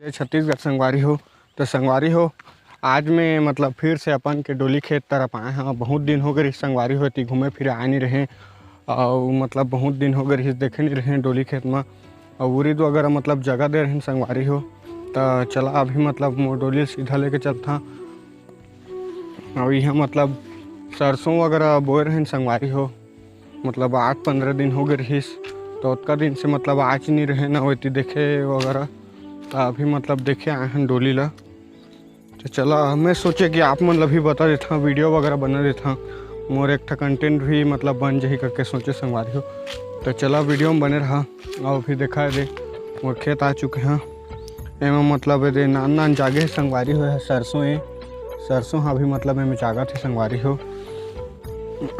जय छत्तीसगढ़ संगवारी हो। तो संगवारी हो, आज मैं मतलब फिर से अपन के डोली खेत तरफ आए हैं। बहुत दिन हो गए संगवारी हो ती घूमे फिरे आए नहीं रहे और मतलब बहुत दिन हो गए देखे नहीं रहे डोली खेत में और उरी तो अगर मतलब जगह दे रहे संगवारी हो। तो चला अभी मतलब मोर डोली सीधा लेके चलता और यहाँ मतलब सरसों वगैरह बोए रहे संगवारी हो। मतलब 8-15 दिन हो गए रहीस तो उतना दिन से मतलब आज नहीं रहे ना होती देखे वगैरह। तो अभी मतलब देखे आए हैं डोली ला। तो चला मैं सोचे कि आप मतलब भी बता देता वीडियो वगैरह बना देता मोर एक ठा कंटेंट भी मतलब बन जाही करके सोचे संगवारी हो। तो चला वीडियो में बने रहा और फिर देखा दे मोर खेत आ चुके हैं। एम मतलब दे नान जागे संगवारी हो है सरसों हाँ भी मतलब एम जागा थे संगवारी हो।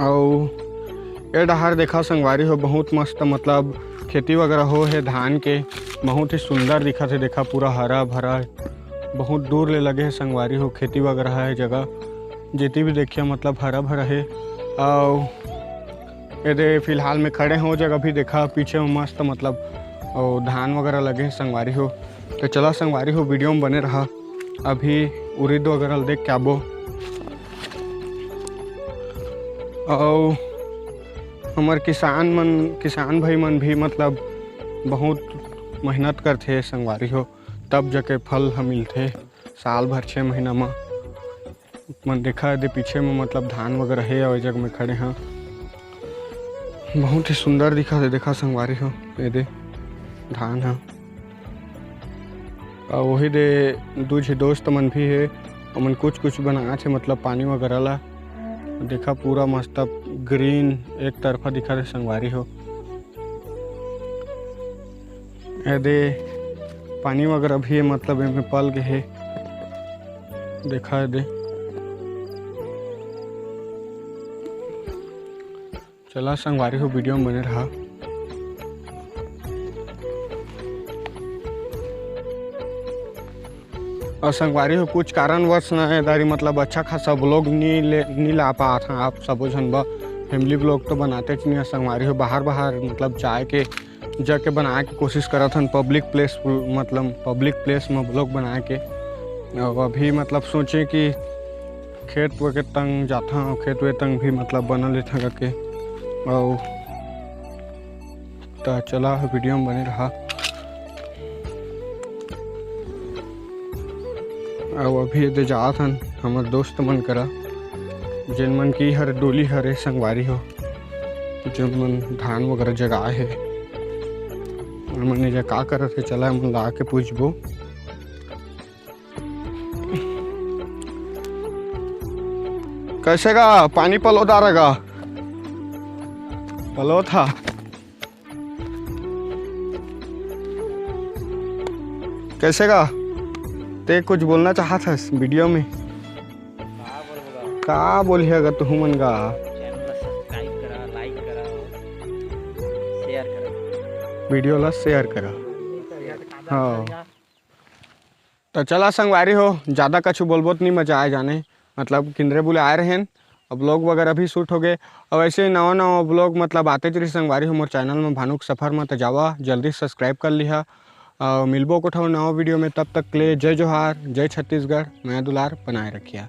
और ये डहार देखा संगवारी हो बहुत मस्त मतलब खेती वगैरह हो है धान के, बहुत ही सुंदर दिखा थे। देखा पूरा हरा भरा बहुत दूर ले लगे है संगवारी हो। खेती वगैरह है जगह जितनी भी देखिए मतलब हरा भरा है। और ये फिलहाल में खड़े हो जगह भी देखा पीछे में मस्त मतलब और धान वगैरह लगे हैं संगवारी हो। तो चला संगवारी हो वीडियो में बने रहा। अभी उड़ीद वगैरह देख के आबो और हमार किसान भाई मन भी मतलब बहुत मेहनत करते संगवारी हो तब जाके फल हम मिलते साल भर 6 महीना में। मन देखा दे पीछे में मतलब धान वगैरह है और जगह में खड़े हैं बहुत ही सुंदर दिखा दे। देखा संगवारी हो ये दे धान है और वही दे दूज दोस्त मन भी है और मन कुछ बनाए थे मतलब पानी वगैरह ला। देखा पूरा मस्त ग्रीन एक तरफा दिखा दे संगवारी हो। दे पानी वगैरह भी है मतलब इनमें पल गए है देखा दे। चला संगवारी हो वीडियो में बने रहा। और संगवारी हो कुछ कारणवश ना दारी मतलब अच्छा खासा ब्लॉग नहीं ला पा था। आप सबो झन बा फैमिली ब्लॉग तो बनाते नहीं है संगवारी हो। बाहर मतलब जाके बनाए के कोशिश करा था पब्लिक प्लेस में ब्लॉग बनाए के। और अभी मतलब सोचे कि खेत के तंग जाता हूँ खेत वे तंग भी मतलब बना लेता करके और तो चला वीडियो में बने रहा। और अभी दे जात हन हमार दोस्त मन करा जिन मन की हर डोली हरे संगवारी हो जिन मन धान वगैरह जगाए है मैंने जो का करत है चला मन ला के पूछबो। कैसे का पानी पलोदा रहेगा पलो था कैसे का ते कुछ बोलना चाहत है वीडियो में का बोलिएगा तू मन का वीडियो ला शेयर करा। हाँ तो चला संगवारी हो ज़्यादा कछु बोलबो तो नहीं मजा आए जाने मतलब किंदरे बुले आए रहे अब ब्लॉग वगैरह भी शूट हो गए और ऐसे नवा ब्लॉग मतलब आते रही संगवारी हो मोर चैनल में भानुक सफ़र में। तो जावा जल्दी सब्सक्राइब कर लिहा और मिलबो को नवा वीडियो में। तब तक के लिए जय जोहार जय छत्तीसगढ़ नया दुलार बनाए रखिया।